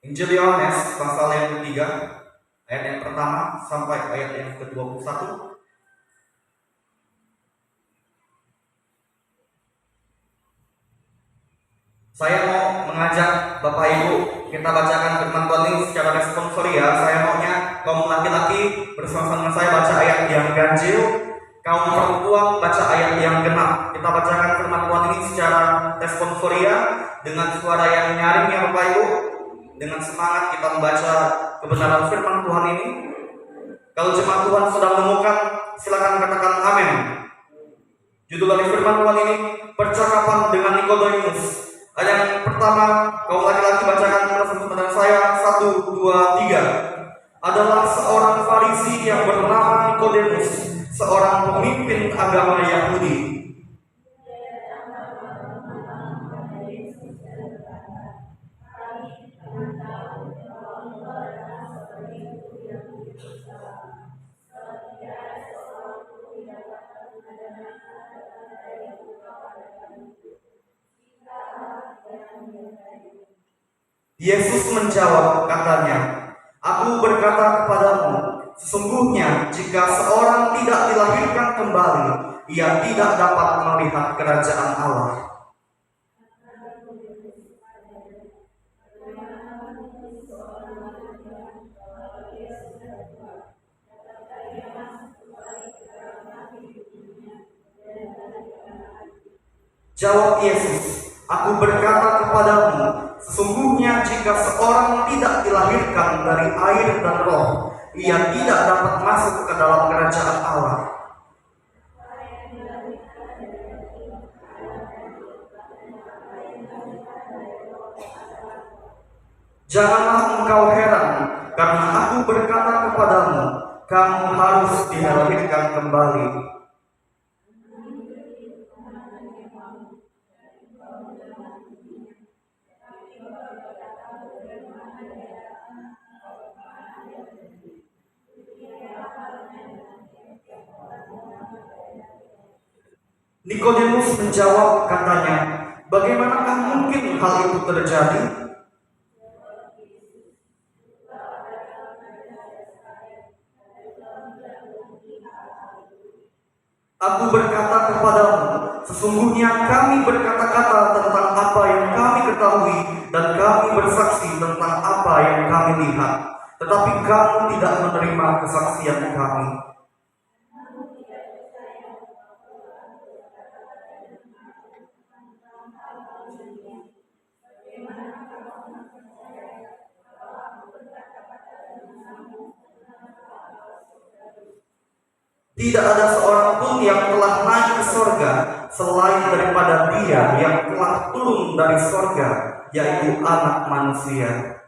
Injil Yohanes pasal yang ketiga, ayat yang pertama sampai ayat yang ke-21. Saya mau mengajak Bapak Ibu, kita bacakan firman Tuhan ini secara responsoria. Saya maunya kaum laki-laki bersama-sama saya baca ayat yang ganjil, kaum perempuan baca ayat yang genap. Kita bacakan firman Tuhan ini secara responsoria dengan suara yang nyaring ya Bapak Ibu. Dengan semangat kita membaca kebenaran firman Tuhan ini. Kalau jemaat Tuhan sudah menemukan, silakan katakan amin. Judul dari firman Tuhan ini, percakapan dengan Nikodemus. Ayat yang pertama, kaum laki-laki bacakan bersama dengan saya. 1, 2, 3. Adalah seorang Farisi yang bernama Nikodemus, seorang pemimpin agama Yahudi. Yesus menjawab, katanya, "Aku berkata kepadamu, sesungguhnya jika seorang tidak dilahirkan kembali, ia tidak dapat melihat kerajaan Allah." Jawab Yesus, "Aku berkata kepadamu, sesungguhnya jika seorang tidak dilahirkan dari air dan roh, ia tidak dapat masuk ke dalam kerajaan Allah." Janganlah engkau heran, karena aku berkata kepadamu, kamu harus dilahirkan kembali. Nikodemus menjawab, katanya, "Bagaimanakah mungkin hal itu terjadi?" Aku berkata kepadamu, sesungguhnya kami berkata-kata tentang apa yang kami ketahui dan kami bersaksi tentang apa yang kami lihat, tetapi kamu tidak menerima kesaksian kami. Tidak ada seorang pun yang telah naik ke sorga selain daripada Dia yang telah turun dari sorga, yaitu Anak Manusia.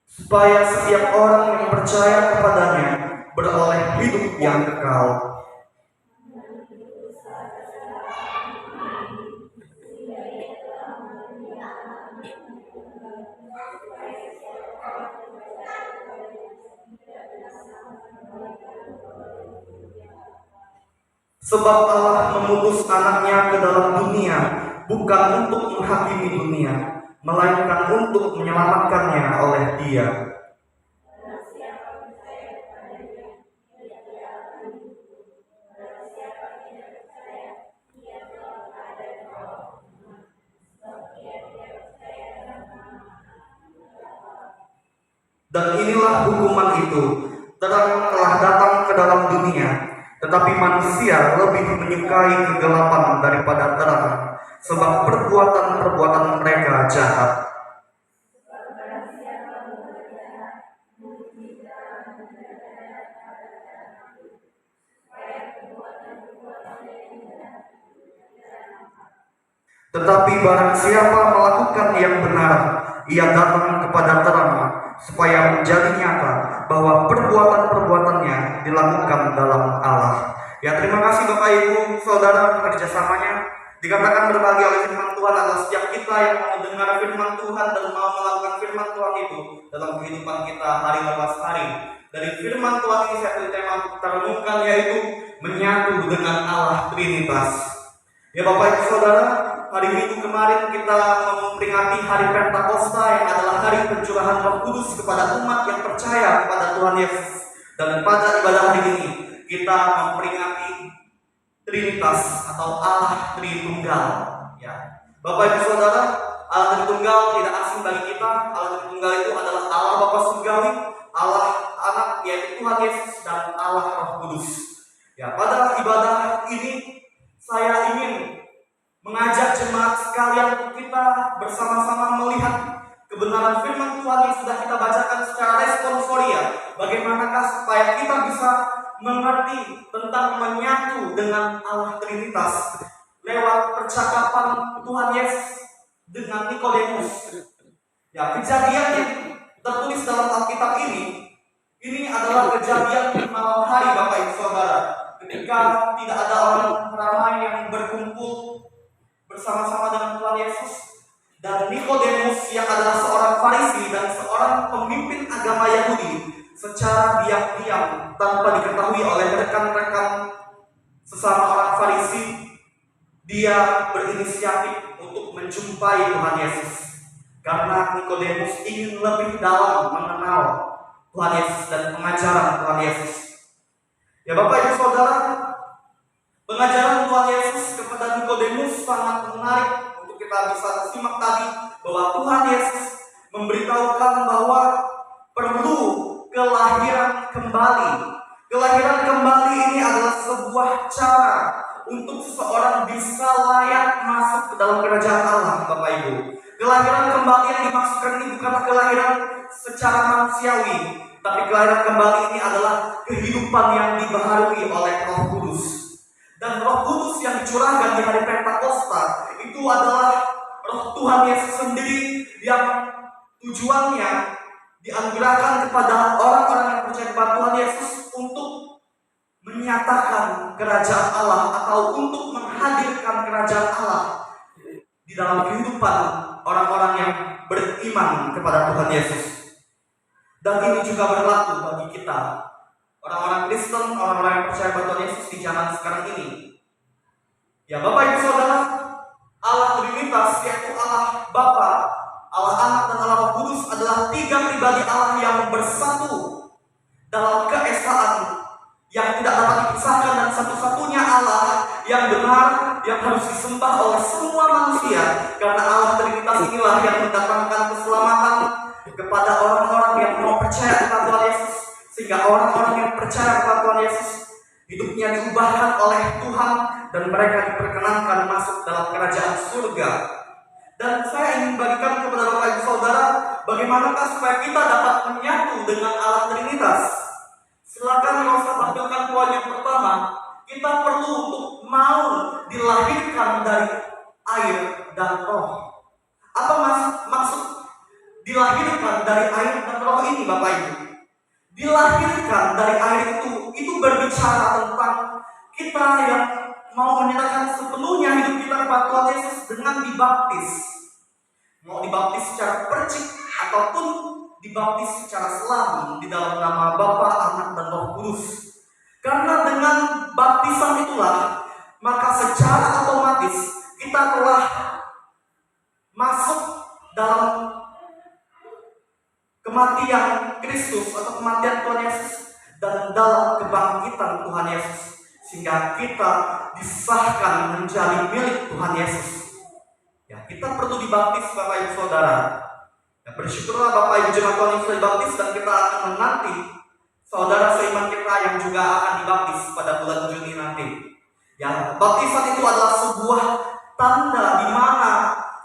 Supaya setiap orang yang percaya kepadanya beroleh hidup yang kekal. Sebab Allah mengutus anaknya ke dalam dunia bukan untuk menghakimi dunia, melainkan untuk menyelamatkannya oleh Dia. Dan inilah hukuman itu, terang telah datang ke dalam dunia, tetapi manusia lebih menyukai kegelapan daripada terang, sebab perbuatan-perbuatan mereka jahat. Tetapi barang siapa melakukan yang benar, ia datang kepada terang, supaya menjadi nyata bahwa perbuatan-perbuatannya dilakukan dalam Allah. Ya, terima kasih Bapak Ibu, Saudara, kerjasamanya. Dikatakan berbagi oleh firman Tuhan adalah setiap kita yang mau dengar firman Tuhan dan mau melakukan firman Tuhan itu dalam kehidupan kita hari lepas hari. Dari firman Tuhan ini saya beri tema untuk kita renungkan, yaitu menyatu dengan Allah Trinitas. Ya Bapak Ibu Saudara, hari Minggu kemarin kita memperingati hari Pentakosta yang adalah hari pencurahan Roh Kudus kepada umat yang percaya kepada Tuhan Yesus. Dan pada ibadah hari ini kita memperingati Trinitas atau Allah Tritunggal. Ya, Bapak Ibu Saudara, Allah Tritunggal tidak asing bagi kita. Allah Tritunggal itu adalah Allah Bapa Surgawi, Allah Anak yaitu Tuhan Yesus, dan Allah Roh Kudus. Ya, pada ibadah ini saya ingin mengajak jemaat sekalian untuk kita bersama-sama melihat kebenaran firman Tuhan yang sudah kita bacakan secara responsoria. Bagaimanakah supaya kita bisa mengerti tentang menyatu dengan Allah Trinitas lewat percakapan Tuhan Yesus dengan Nikodemus. Ya, kejadian yang tertulis dalam Alkitab ini adalah kejadian di malam hari Bapak Ibu Saudara, ketika tidak ada orang ramai yang berkumpul bersama-sama dengan Tuhan Yesus, dan Nikodemus yang adalah seorang Farisi dan seorang pemimpin agama Yahudi secara diam-diam tanpa diketahui oleh rekan-rekan sesama orang Farisi, dia berinisiatif untuk menjumpai Tuhan Yesus karena Nikodemus ingin lebih dalam mengenal Tuhan Yesus dan pengajaran Tuhan Yesus. Ya Bapak Ibu Saudara, pengajaran Tuhan Yesus kepada Nikodemus sangat menarik untuk kita bisa simak tadi, bahwa Tuhan Yesus memberitahukan bahwa perlu kelahiran kembali. Kelahiran kembali ini adalah sebuah cara untuk seseorang bisa layak masuk ke dalam kerajaan Allah, Bapak Ibu. Kelahiran kembali yang dimaksudkan ini bukanlah kelahiran secara manusiawi, tapi kelahiran kembali ini adalah kehidupan yang dibaharui oleh Roh Kudus. Dan Roh Kudus yang dicurahkan di hari Pentakosta itu adalah Roh Tuhan Yesus sendiri yang tujuannya dianugerahkan kepada orang-orang yang percaya kepada Tuhan Yesus untuk menyatakan kerajaan Allah atau untuk menghadirkan kerajaan Allah di dalam kehidupan orang-orang yang beriman kepada Tuhan Yesus. Dan ini juga berlaku bagi kita, orang-orang Kristen, orang-orang yang percaya pada Tuhan Yesus di zaman sekarang ini. Ya Bapak Ibu Saudara, Allah Trinitas yaitu Allah Bapa, Allah Anak, dan Allah Roh Kudus adalah tiga pribadi Allah yang bersatu dalam keesaan yang tidak dapat dipisahkan, dan satu-satunya Allah yang benar, yang harus disembah oleh semua manusia, karena Allah Trinitas inilah yang mendatangkan keselamatan kepada orang-orang yang mau percaya kepada Tuhan Yesus, sehingga orang-orang yang percaya kepada Tuhan Yesus hidupnya diubahkan oleh Tuhan dan mereka diperkenankan masuk dalam kerajaan surga. Dan saya ingin bagikan kepada Bapak Ibu Saudara, bagaimanakah supaya kita dapat menyatu dengan Allah Trinitas. Silakan saya tampilkan poin yang pertama. Kita perlu untuk mau dilahirkan dari air dan roh. Apa maksud dilahirkan dari air dan roh ini, Bapak Ibu? Dilahirkan dari air itu berbicara tentang kita yang mau menyerahkan sepenuhnya hidup kita kepada Tuhan Yesus dengan dibaptis. Mau dibaptis secara percik ataupun dibaptis secara selam di dalam nama Bapa, Anak, dan Roh Kudus. Karena dengan baptisan itulah maka secara otomatis kita telah masuk dalam kematian Kristus atau kematian Tuhan Yesus dan dalam kebangkitan Tuhan Yesus, sehingga kita disahkan menjadi milik Tuhan Yesus. Ya, kita perlu dibaptis Bapak Ibu Saudara. Ya, bersyukurlah Bapak Ibu jemaat Tuhan yang sudah dibaptis, dan kita akan menanti saudara seiman kita yang juga akan dibaptis pada bulan Juni nanti. Ya, baptisan itu adalah sebuah tanda di mana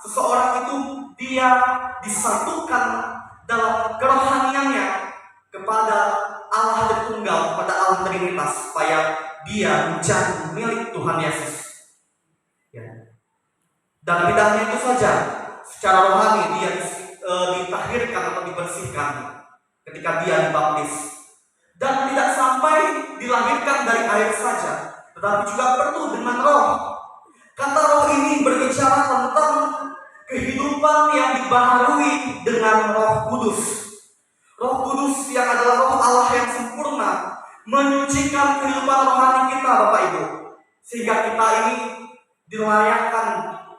seseorang itu dia disatukan dalam kerohaniannya kepada Allah Tritunggal, kepada Allah Trinitas, supaya dia menjadi milik Tuhan Yesus. Ya. Dan tidak hanya itu saja, secara rohani dia ditahirkan atau dibersihkan ketika dia dibaptis. Dan tidak sampai dilahirkan dari air saja, tetapi juga perlu dengan roh. Kata roh ini berbicara tentang kehidupan yang dibaharui dengan Roh Kudus. Roh Kudus yang adalah roh Allah yang sempurna, menyucikan kehidupan rohani kita Bapak Ibu, sehingga kita ini dilayakkan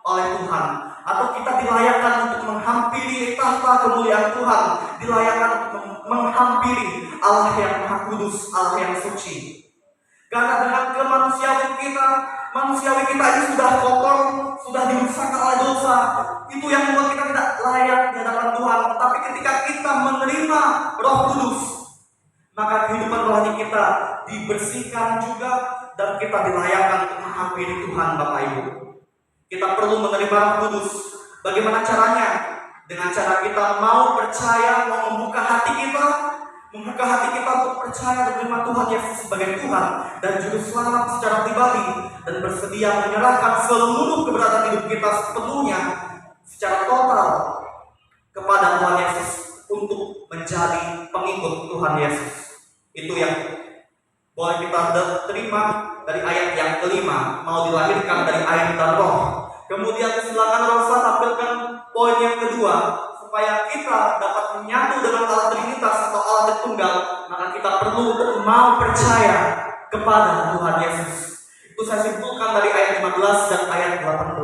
oleh Tuhan, atau kita dilayakkan untuk menghampiri tahta kemuliaan Tuhan, dilayakkan untuk menghampiri Allah yang Maha Kudus, Allah yang suci. Karena dengan manusiawi kita ini sudah kotor, sudah dirusak oleh dosa. Itu yang membuat kita tidak layak di hadapan Tuhan. Tapi ketika kita menerima Roh Kudus, maka kehidupan rohani kita dibersihkan juga, dan kita dilayakkan untuk menghampiri Tuhan Bapak Ibu. Kita perlu menerima Roh Kudus. Bagaimana caranya? Dengan cara kita mau percaya, mau membuka hati kita untuk percaya dan menerima Tuhan Yesus sebagai Tuhan dan Juru Selamat secara pribadi, dan bersedia menyerahkan seluruh keberadaan hidup kita sepenuhnya secara total kepada Tuhan Yesus untuk menjadi pengikut Tuhan Yesus. Itu yang boleh kita terima dari ayat yang kelima, mau dilahirkan dari air dan roh. Kemudian silakan Rosa tampilkan poin yang kedua, supaya kita dapat menyatu dengan Allah Trinitas atau Allah Tritunggal, maka kita perlu untuk mau percaya kepada Tuhan Yesus. Itu saya simpulkan dari ayat 15 dan ayat 18.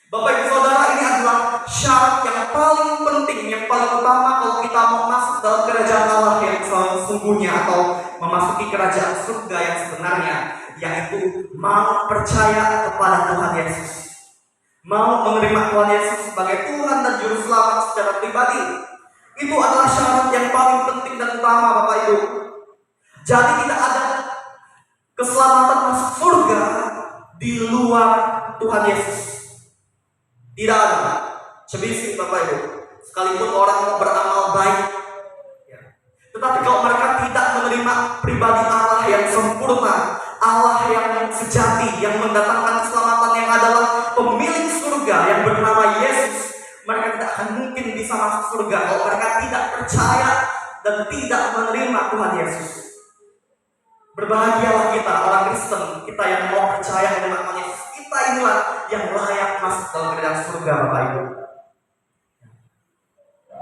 Bapak Ibu Saudara, ini adalah syarat yang paling penting, yang paling utama kalau kita mau masuk dalam kerajaan Allah yang sesungguhnya, atau memasuki kerajaan surga yang sebenarnya, yaitu mau percaya kepada Tuhan Yesus, mau menerima Tuhan Yesus sebagai Tuhan dan Juru Selamat secara pribadi. Itu adalah syarat yang paling penting dan utama Bapak Ibu. Jadi tidak ada keselamatan masuk surga di luar Tuhan Yesus. Tidak ada. Sebisik Bapak Ibu, sekalipun orang mau beramal baik, tetapi kalau mereka tidak menerima pribadi Allah yang sempurna, Allah yang sejati, yang mendatangkan keselamatan, yang adalah pemilik surga yang bernama Yesus, mereka tidak akan mungkin bisa masuk surga kalau mereka tidak percaya dan tidak menerima Tuhan Yesus. Berbahagialah kita orang Kristen, kita yang mau percaya menerima Tuhan Yesus. Kita inilah yang layak masuk dalam kerajaan surga Bapak Ibu.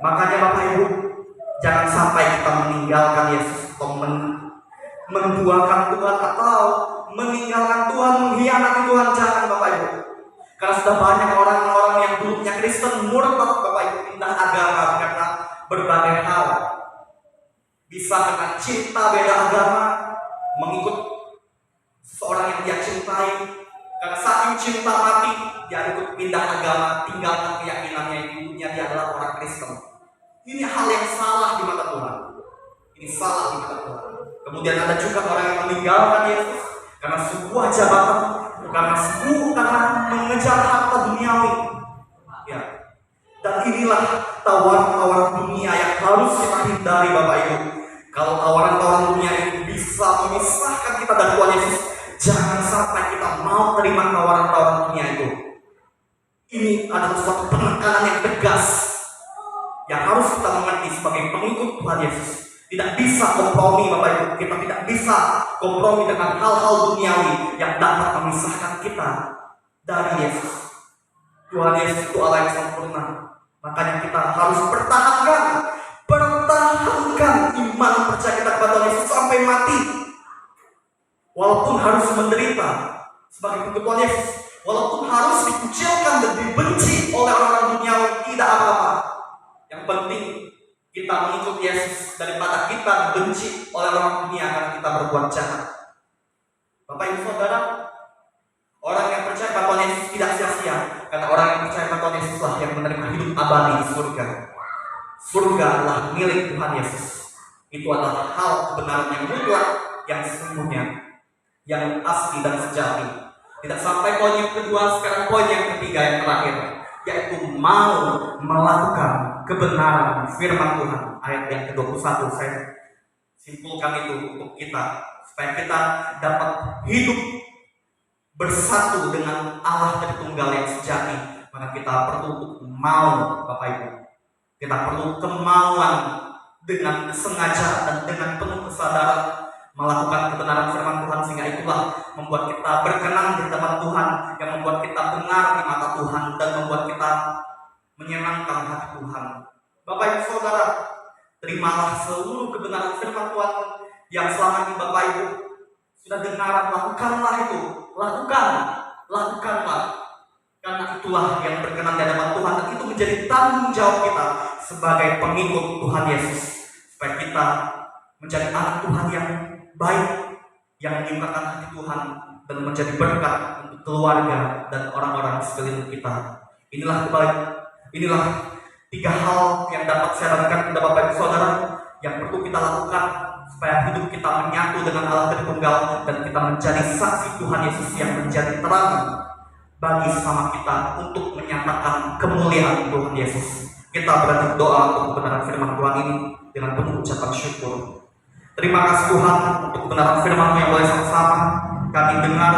Makanya Bapak Ibu, jangan sampai kita meninggalkan Yesus atau menduakan Tuhan atau meninggalkan Tuhan, mengkhianati Tuhan. Jangan Bapak Ibu. Karena sudah banyak orang-orang yang dulunya Kristen murtad Bapak Ibu, pindah agama karena berbagai hal. Bisa karena cinta beda agama, mengikut seseorang yang dia cintai. Karena saking cinta mati, dia ikut pindah agama, tinggalkan keyakinannya yang dulunya dia adalah orang Kristen. Ini hal yang salah di mata Tuhan. Ini salah di mata Tuhan. Kemudian ada juga orang yang meninggalkan Yesus karena sebuah jabatan, karena mengejar harta duniawi. Ya. Dan inilah tawaran-tawaran dunia yang harus kita hindari Bapak Ibu. Kalau tawaran-tawaran dunia itu bisa memisahkan kita dari Tuhan Yesus, jangan sampai kita mau terima tawaran-tawaran dunia itu. Ini adalah suatu penekanan yang tegas yang harus kita mengerti sebagai pengikut Tuhan Yesus. Tidak bisa kompromi Bapak Ibu. Kita tidak bisa kompromi dengan hal-hal duniawi yang dapat memisahkan kita dari Yesus. Tuhan Yesus itu Allah yang sempurna. Makanya kita harus pertahankan iman percaya kita kepada Tuhan Yesus sampai mati. Walaupun harus menderita sebagai pengikut Tuhan Yesus, walaupun harus dikucilkan dan dibenci oleh orang-orang duniawi, tidak apa-apa. Yang penting kita mengikut Yesus daripada kita dibenci oleh orang dunia karena kita berbuat jahat. Bapak Ibu Saudara, orang yang percaya pada Tuhan Yesus tidak sia-sia, karena orang yang percaya pada Tuhan Yesuslah yang menerima hidup abadi di surga. Surga adalah milik Tuhan Yesus. Itu adalah hal kebenaran yang mutlak, yang sesungguhnya, yang asli dan sejati. Tidak sampai poin yang kedua, sekarang poin yang ketiga yang terakhir, yaitu mau melakukan kebenaran firman Tuhan. Ayat yang ke-21 saya simpulkan itu untuk kita, supaya kita dapat hidup bersatu dengan Allah Tritunggal yang sejati. Maka kita perlu untuk mau Bapak Ibu. Kita perlu kemauan dengan sengaja dan dengan penuh kesadaran melakukan kebenaran firman Tuhan, sehingga itulah membuat kita berkenan di hadapan Tuhan, yang membuat kita benar di mata Tuhan dan membuat kita menyenangkan hati Tuhan. Bapak Ibu Saudara, terimalah seluruh kebenaran firman Tuhan yang selama ini Bapak Ibu sudah dengar, lakukanlah itu, lakukanlah, karena itulah yang berkenan di hadapan Tuhan, dan itu menjadi tanggung jawab kita sebagai pengikut Tuhan Yesus, supaya kita menjadi anak Tuhan yang baik, yang menyukakan hati Tuhan, dan menjadi berkat untuk keluarga dan orang-orang sekeliling kita. Inilah 3 hal yang dapat saya berikan kepada Bapak Ibu Saudara yang perlu kita lakukan supaya hidup kita menyatu dengan Allah Tritunggal dan kita menjadi saksi Tuhan Yesus yang menjadi terang bagi sesama kita untuk menyatakan kemuliaan Tuhan Yesus. Kita berdoa untuk kebenaran firman Tuhan ini dengan penuh ucapan syukur. Terima kasih Tuhan untuk kebenaran firman-Mu yang boleh sama-sama kami dengar.